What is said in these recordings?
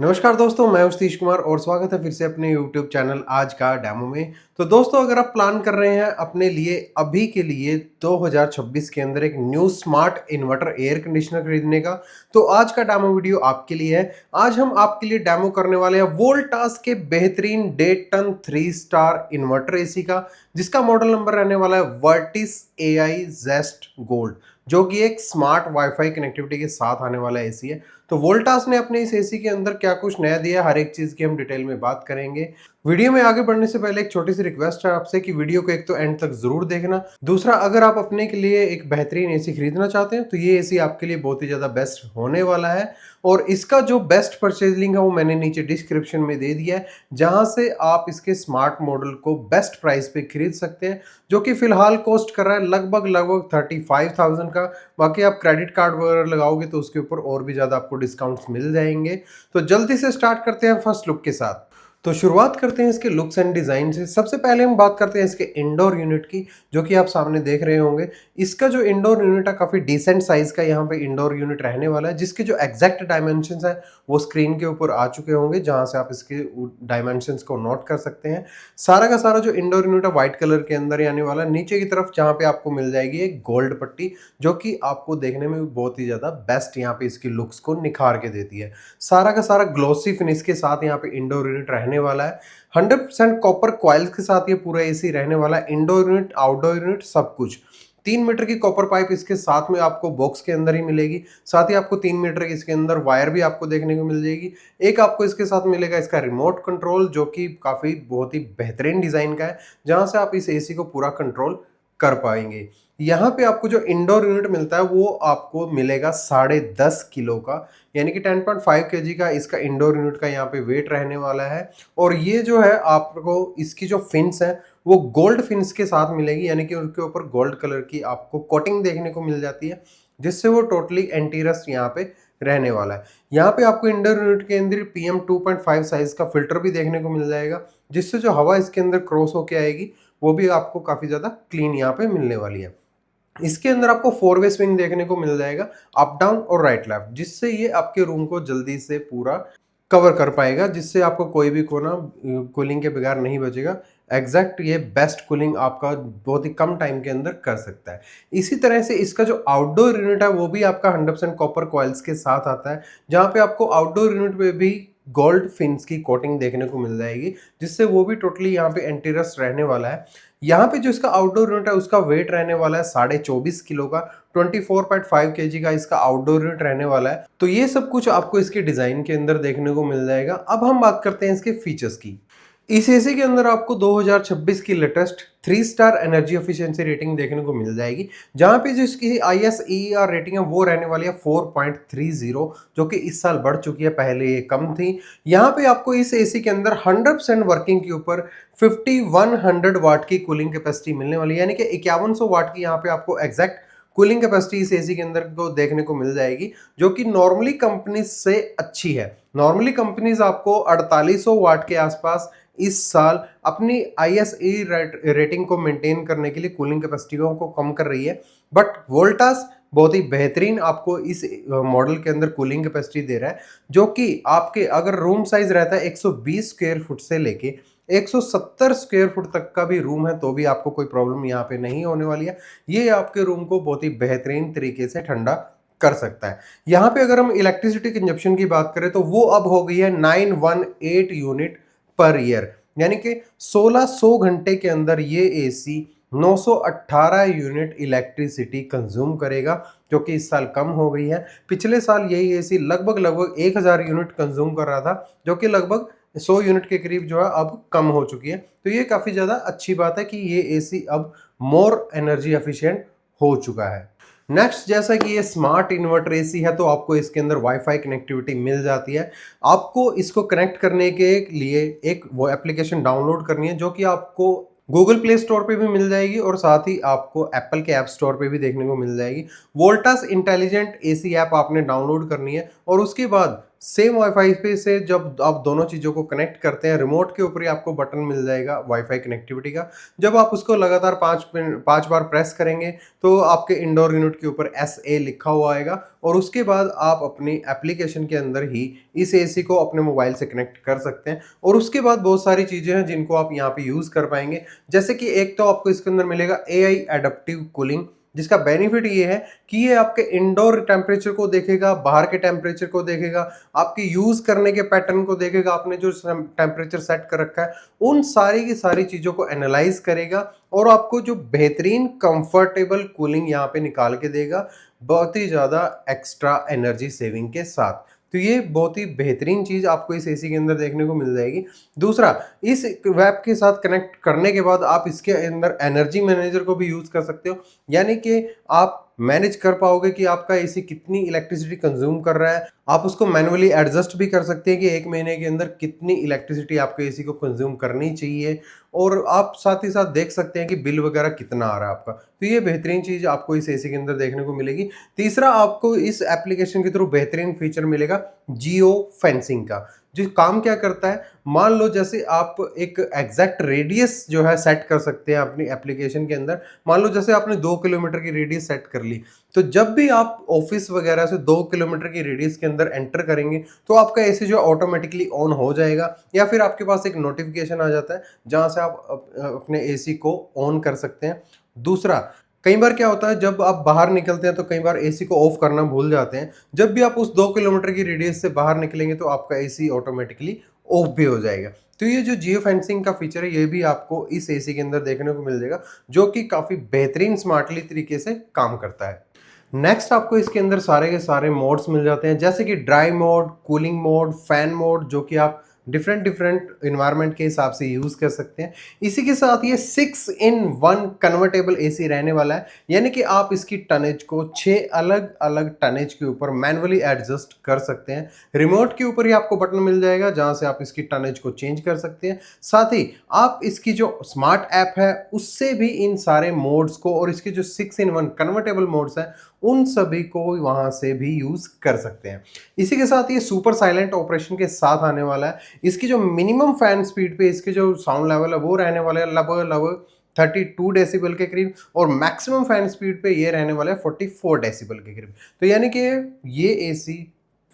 नमस्कार दोस्तों, मैं हूं सतीश कुमार और स्वागत है फिर से अपने YouTube चैनल आज का डेमो में। तो दोस्तों, अगर आप प्लान कर रहे हैं अपने लिए अभी के लिए 2026 के अंदर एक new smart inverter air conditioner खरीदने का, तो आज का डेमो वीडियो आपके लिए है। आज हम आपके लिए डेमो करने वाले हैं वोल्टास के बेहतरीन डेटन 3 स्टार इन्वर्टर एसी का, जिसका मॉडल नंबर रहने वाला है वर्टिस AI जेस्ट गोल्ड, जो कि एक स्मार्ट वाईफाई कनेक्टिविटी के साथ आने वाला एसी है। तो वोल्टास ने अपने इस एसी के अंदर क्या कुछ नया दिया है, हर एक चीज की हम डिटेल में बात करेंगे। वीडियो में आगे बढ़ने से पहले एक छोटी सी रिक्वेस्ट है आपसे कि वीडियो को एक तो एंड तक जरूर देखना। दूसरा, अगर आप अपने के लिए एक बेहतरीन एसी खरीदना चाहते हैं तो ये एसी आपके लिए बहुत ही ज्यादा बेस्ट होने वाला है। और इसका जो बेस्ट परचेज लिंक है वो मैंने नीचे डिस्क्रिप्शन में दे दिया है, जहां से आप इसके स्मार्ट मॉडल को बेस्ट प्राइस पे खरीद सकते हैं, जो कि फिलहाल कॉस्ट कर रहा है लगभग 35,000 का। बाकी आप क्रेडिट कार्ड वगैरह लगाओगे तो उसके ऊपर और भी ज़्यादा आपको डिस्काउंट्स मिल जाएंगे। तो जल्दी से स्टार्ट करते हैं फर्स्ट लुक के साथ। तो शुरुआत करते हैं इसके लुक्स एंड डिज़ाइन से। सबसे पहले हम बात करते हैं इसके इंडोर यूनिट की, जो कि आप सामने देख रहे होंगे। इसका जो इंडोर यूनिट है काफ़ी डिसेंट साइज़ का यहाँ पे इंडोर यूनिट रहने वाला है, जिसके जो एग्जैक्ट डायमेंशंस है वो स्क्रीन के ऊपर आ चुके होंगे, जहाँ से आप इसके डायमेंशंस को नोट कर सकते हैं। सारा का सारा जो इंडोर यूनिट है व्हाइट कलर के अंदर ही आने वाला है। नीचे की तरफ जहाँ पे आपको मिल जाएगी एक गोल्ड पट्टी, जो कि आपको देखने में भी बहुत ही ज़्यादा बेस्ट यहाँ पे इसकी लुक्स को निखार के देती है। सारा का सारा ग्लोसी फिनिश के साथ यहाँ पे इंडोर यूनिट रहने वाला है। 100% कॉपर कॉइल्स के साथ ये पूरा एसी रहने वाला है। इंडोर यूनिट, आउटडोर यूनिट, सब कुछ। 3 मीटर की कॉपर पाइप इसके साथ में आपको बॉक्स के अंदर ही मिलेगी। साथ ही आपको 3 मीटर की इसके अंदर वायर भी आपको देखने को मिल जाएगी। एक आपको इसके साथ मिलेगा इसका रिमोट कंट्रोल, जो कि काफ़ी बहुत ही बेहतरीन डिज़ाइन का है, जहाँ से आप इस एसी को पूरा कंट्रोल कर पाएंगे। यहाँ पे आपको जो इंडोर यूनिट मिलता है वो आपको मिलेगा 10.5 किलो का, यानी कि 10.5 kg का इसका इंडोर यूनिट का यहाँ पे वेट रहने वाला है। और ये जो है आपको इसकी जो फिन्स है वो गोल्ड फिन्स के साथ मिलेगी, यानी कि उनके ऊपर गोल्ड कलर की आपको कोटिंग देखने को मिल जाती है, जिससे वो टोटली एंटी रस्ट यहाँ पे रहने वाला है। यहाँ पे आपको इंडोर यूनिट के अंदर PM 2.5 साइज का फिल्टर भी देखने को मिल जाएगा, जिससे जो हवा इसके अंदर क्रॉस होके आएगी वो भी आपको काफ़ी ज़्यादा क्लीन यहाँ पे मिलने वाली है। इसके अंदर आपको 4 वे स्विंग देखने को मिल जाएगा, अप डाउन और राइट लेफ्ट, जिससे ये आपके रूम को जल्दी से पूरा कवर कर पाएगा, जिससे आपको कोई भी कोना कूलिंग के बगैर नहीं बचेगा। एग्जैक्ट ये बेस्ट कूलिंग आपका बहुत ही कम टाइम के अंदर कर सकता है। इसी तरह से इसका जो आउटडोर यूनिट है वो भी आपका 100% कॉपर कॉइल्स के साथ आता है, जहाँ पे आपको आउटडोर यूनिट में भी गोल्ड फिन्स की कोटिंग देखने को मिल जाएगी, जिससे वो भी टोटली यहाँ पे एंटी रस्ट रहने वाला है। यहाँ पे जो इसका आउटडोर यूनिट है उसका वेट रहने वाला है 24.5 किलो का। 24.5 kg का इसका आउटडोर यूनिट रहने वाला है। तो ये सब कुछ आपको इसके डिजाइन के अंदर देखने को मिल जाएगा। अब हम बात करते हैं इसके फीचर्स की। इस एसी के अंदर आपको 2026 की latest 3 star energy efficiency rating देखने को मिल जाएगी, जहां पे जो इसकी ISEER रेटिंग है वो रहने वाली है 4.30, जो कि इस साल बढ़ चुकी है, पहले ये कम थी। यहाँ पे आपको इस एसी के अंदर 100% वर्किंग के ऊपर 5100 वाट की कूलिंग कैपेसिटी मिलने वाली है, यानी कि 5100 वाट की यहाँ पे आपको एग्जैक्ट कूलिंग कैपेसिटी इस एसी के अंदर को देखने को मिल जाएगी, जो कि नॉर्मली कंपनीज से अच्छी है। नॉर्मली कंपनीज आपको 4800 वाट के आसपास इस साल अपनी ISE रेटिंग को मेंटेन करने के लिए कूलिंग कैपेसिटियों को कम कर रही है, बट वोल्टास बहुत ही बेहतरीन आपको इस मॉडल के अंदर कूलिंग कैपेसिटी दे रहा है, जो कि आपके अगर रूम साइज रहता है 120 स्क्वायर फुट से लेके 170 स्क्वायर फुट तक का भी रूम है तो भी आपको कोई प्रॉब्लम यहाँ पे नहीं होने वाली है। ये आपके रूम को बहुत ही बेहतरीन तरीके से ठंडा कर सकता है। यहाँ पे अगर हम इलेक्ट्रिसिटी कंजप्शन की बात करें तो वो अब हो गई है 918 यूनिट पर ईयर, यानी कि 1600 घंटे के अंदर ये एसी 918 यूनिट इलेक्ट्रिसिटी कंज्यूम करेगा, जो कि इस साल कम हो गई है। पिछले साल यही एसी लगभग 1000 यूनिट कंज्यूम कर रहा था, जो कि लगभग 100 यूनिट के करीब जो है अब कम हो चुकी है। तो ये काफ़ी ज़्यादा अच्छी बात है कि ये एसी अब मोर एनर्जी एफिशिएंट हो चुका है। नेक्स्ट, जैसा कि ये स्मार्ट इन्वर्टर एसी है तो आपको इसके अंदर वाईफाई कनेक्टिविटी मिल जाती है। आपको इसको कनेक्ट करने के लिए एक वो एप्लीकेशन डाउनलोड करनी है, जो कि आपको गूगल प्ले स्टोर पे भी मिल जाएगी और साथ ही आपको एप्पल के ऐप स्टोर पे भी देखने को मिल जाएगी। वोल्टास इंटेलिजेंट एसी ऐप आपने डाउनलोड करनी है और उसके बाद सेम वाईफाई पे से जब आप दोनों चीज़ों को कनेक्ट करते हैं, रिमोट के ऊपर ही आपको बटन मिल जाएगा वाईफाई कनेक्टिविटी का। जब आप उसको लगातार 5 बार प्रेस करेंगे, तो आपके इंडोर यूनिट के ऊपर SA लिखा हुआ आएगा और उसके बाद आप अपनी एप्लीकेशन के अंदर ही इस एसी को अपने मोबाइल से कनेक्ट कर सकते हैं। और उसके बाद बहुत सारी चीज़ें हैं जिनको आप यहाँ पे यूज़ कर पाएँगे। जैसे कि एक तो आपको इसके अंदर मिलेगा AI एडाप्टिव कूलिंग, जिसका बेनिफिट ये है कि ये आपके इंडोर टेम्परेचर को देखेगा, बाहर के टेम्परेचर को देखेगा, आपके यूज़ करने के पैटर्न को देखेगा, आपने जो टेम्परेचर सेट कर रखा है, उन सारी की सारी चीज़ों को एनालाइज करेगा और आपको जो बेहतरीन कंफर्टेबल कूलिंग यहाँ पे निकाल के देगा, बहुत ही ज़्यादा एक्स्ट्रा एनर्जी सेविंग के साथ। तो ये बहुत ही बेहतरीन चीज़ आपको इस एसी के अंदर देखने को मिल जाएगी। दूसरा, इस वेब के साथ कनेक्ट करने के बाद आप इसके अंदर एनर्जी मैनेजर को भी यूज़ कर सकते हो, यानी कि आप मैनेज कर पाओगे कि आपका एसी कितनी इलेक्ट्रिसिटी कंज्यूम कर रहा है। आप उसको मैनुअली एडजस्ट भी कर सकते हैं कि 1 महीने के अंदर कितनी इलेक्ट्रिसिटी आपके एसी को कंज्यूम करनी चाहिए, और आप साथ ही साथ देख सकते हैं कि बिल वगैरह कितना आ रहा है आपका। तो ये बेहतरीन चीज़ आपको इस एसी के अंदर देखने को मिलेगी। तीसरा, आपको इस एप्लीकेशन के थ्रू बेहतरीन फीचर मिलेगा जियो फेंसिंग का। जो काम क्या करता है, मान लो जैसे आप एक एग्जैक्ट रेडियस जो है सेट कर सकते हैं अपनी एप्लीकेशन के अंदर। मान लो जैसे आपने 2 किलोमीटर की रेडियस सेट कर ली, तो जब भी आप ऑफिस वगैरह से 2 किलोमीटर की रेडियस के अंदर एंटर करेंगे, तो आपका एसी जो ऑटोमेटिकली ऑन हो जाएगा, या फिर आपके पास एक नोटिफिकेशन आ जाता है जहां से आप अपने एसी को ऑन कर सकते हैं। दूसरा, कई बार क्या होता है, जब आप बाहर निकलते हैं तो कई बार एसी को ऑफ करना भूल जाते हैं। जब भी आप उस 2 किलोमीटर की रेडियस से बाहर निकलेंगे, तो आपका एसी ऑटोमेटिकली ऑफ भी हो जाएगा। तो ये जो जियो फेंसिंग का फीचर है, ये भी आपको इस एसी के अंदर देखने को मिल जाएगा, जो कि काफ़ी बेहतरीन स्मार्टली तरीके से काम करता है। नेक्स्ट, आपको इसके अंदर सारे के सारे मोड्स मिल जाते हैं, जैसे कि dry mode, cooling mode, fan mode, जो कि आप डिफरेंट डिफरेंट इन्वायरमेंट के हिसाब से यूज़ कर सकते हैं। इसी के साथ ये 6-in-1 कन्वर्टेबल एसी रहने वाला है, यानी कि आप इसकी टनेज को 6 अलग अलग टनेज के ऊपर मैनुअली एडजस्ट कर सकते हैं। रिमोट के ऊपर ही आपको बटन मिल जाएगा जहां से आप इसकी टनेज को चेंज कर सकते हैं। साथ ही आप इसकी जो स्मार्ट ऐप है उससे भी इन सारे मोड्स को, और इसके जो 6-in-1 कन्वर्टेबल मोड्स हैं, उन सभी को वहां से भी यूज कर सकते हैं। इसी के साथ ये सुपर साइलेंट ऑपरेशन के साथ आने वाला है। इसकी जो मिनिमम फैन स्पीड पे इसके जो साउंड लेवल है वो रहने वाला है लगभग लगभग 32 डेसिबल के करीब, और मैक्सिमम फैन स्पीड पे ये रहने वाला है 44 डेसिबल के करीब। तो यानी कि ये एसी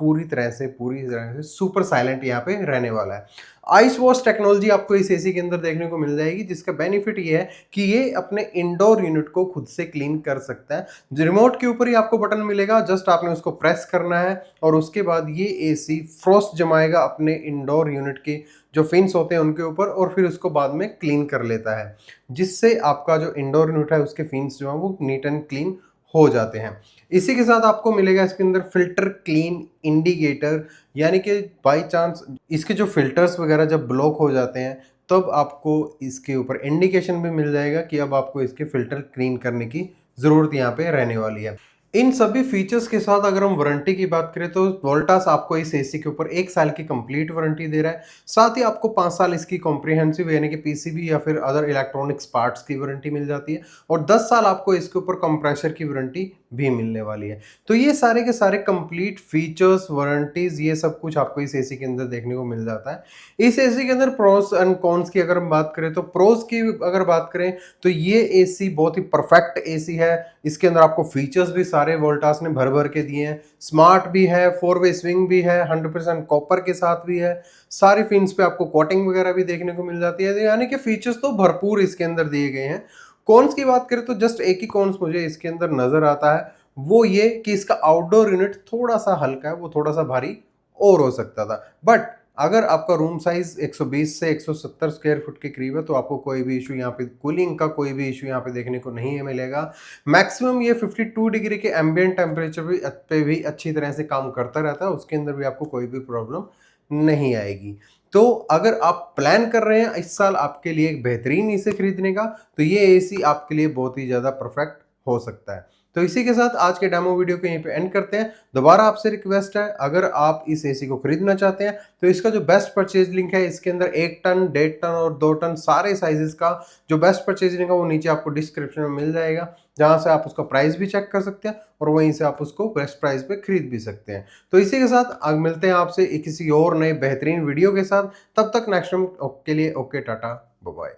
पूरी तरह से सुपर साइलेंट यहाँ पे रहने वाला है। आइस वॉश टेक्नोलॉजी आपको इस एसी के अंदर देखने को मिल जाएगी, जिसका बेनिफिट ये है कि ये अपने इंडोर यूनिट को खुद से क्लीन कर सकता है। रिमोट के ऊपर ही आपको बटन मिलेगा, जस्ट आपने उसको प्रेस करना है और उसके बाद ये एसी फ्रॉस्ट जमाएगा अपने इंडोर यूनिट के जो फिन्स होते हैं उनके ऊपर, और फिर उसको बाद में क्लीन कर लेता है, जिससे आपका जो इंडोर यूनिट है उसके फिन्स जो है वो नीट एंड क्लीन हो जाते हैं। इसी के साथ आपको मिलेगा इसके अंदर फिल्टर क्लीन इंडिकेटर, यानी कि बाई चांस इसके जो फिल्टर्स वगैरह जब ब्लॉक हो जाते हैं, तब आपको इसके ऊपर इंडिकेशन भी मिल जाएगा कि अब आपको इसके फिल्टर क्लीन करने की ज़रूरत यहाँ पे रहने वाली है। इन सभी फीचर्स के साथ अगर हम वारंटी की बात करें, तो वोल्टास आपको इस एसी के ऊपर 1 साल की कंप्लीट वारंटी दे रहा है। साथ ही आपको 5 साल इसकी कॉम्प्रिहेंसिव यानी कि पीसीबी या फिर अदर इलेक्ट्रॉनिक्स पार्ट्स की वारंटी मिल जाती है, और 10 साल आपको इसके ऊपर कंप्रेसर की वारंटी भी मिलने वाली है। तो ये सारे के सारे कंप्लीट फीचर्स, वारंटीज, ये सब कुछ आपको इस एसी के अंदर देखने को मिल जाता है। इस एसी के अंदर प्रोस एंड कॉन्स की अगर हम बात करें, तो प्रोस की अगर बात करें तो ये एसी बहुत ही परफेक्ट एसी है। इसके अंदर आपको फीचर्स भी सारे वोल्टास ने भर भर के दिए हैं। स्मार्ट भी है, 4-वे स्विंग भी है, 100% कॉपर के साथ भी है। सारी फिन्स पे आपको कोटिंग वगैरह भी देखने को मिल जाती है, यानी कि फीचर्स तो भरपूर इसके अंदर दिए गए हैं। कॉन्स की बात करें तो जस्ट एक ही कॉन्स मुझे इसके अंदर नजर आता है, वो ये कि इसका आउटडोर यूनिट थोड़ा सा हल्का है, वो थोड़ा सा भारी और हो सकता था। बट अगर आपका रूम साइज 120 से 170 स्क्वायर फुट के करीब है, तो आपको कोई भी इशू यहाँ पे, कूलिंग का कोई भी इशू यहाँ पे देखने को नहीं मिलेगा। मैक्सिमम ये 52 डिग्री के एम्बिएंट टेम्परेचर पे भी अच्छी तरह से काम करता रहता है, उसके अंदर भी आपको कोई भी प्रॉब्लम नहीं आएगी। तो अगर आप प्लान कर रहे हैं इस साल आपके लिए एक बेहतरीन एसी खरीदने का, तो ये एसी आपके लिए बहुत ही ज़्यादा परफेक्ट हो सकता है। तो इसी के साथ आज के डेमो वीडियो को यहीं पे एंड करते हैं। दोबारा आपसे रिक्वेस्ट है, अगर आप इस एसी को खरीदना चाहते हैं, तो इसका जो बेस्ट परचेज लिंक है, इसके अंदर 1 टन, 1.5 टन और 2 टन सारे साइजेस का जो बेस्ट परचेज लिंक है वो नीचे आपको डिस्क्रिप्शन में मिल जाएगा। जहाँ से आप उसका प्राइस भी चेक कर सकते हैं और वहीं से आप उसको बेस्ट प्राइस पे खरीद भी सकते हैं। तो इसी के साथ आगे मिलते हैं आपसे किसी और नए बेहतरीन वीडियो के साथ। तब तक नेक्स्ट टाइम के लिए ओके, टाटा, बाय बाय।